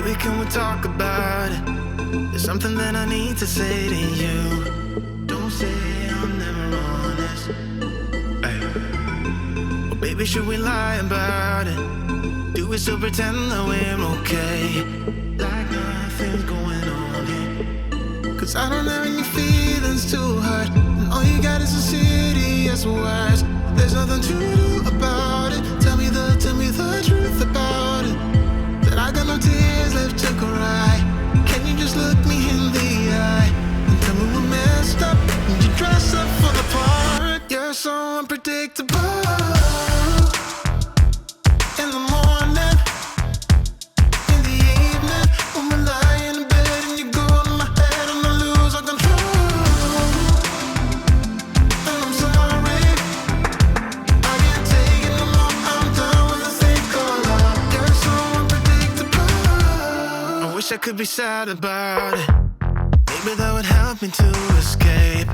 Baby, can we talk about it? There's something that I need to say to you. Don't say I'm never honest. Ay. Well, baby, should we lie about it? Do we still pretend that we're okay? Like nothing's going on here. Cause I don't have any feelings to hurt, and all you got is a serious words. There's nothing to do about it. Tell me the truth about it. That I got no tears left to cry. Can you just look me in the eye and tell me we're messed up and you dress up for the part? You're so unpredictable. In the morning, in the evening, when we lie in bed and you go in my head and I lose all control. And I'm sorry, I can't take it no more. I'm done with the thing called love. You're so unpredictable. I wish I could be sad about it. Maybe that would help me to escape.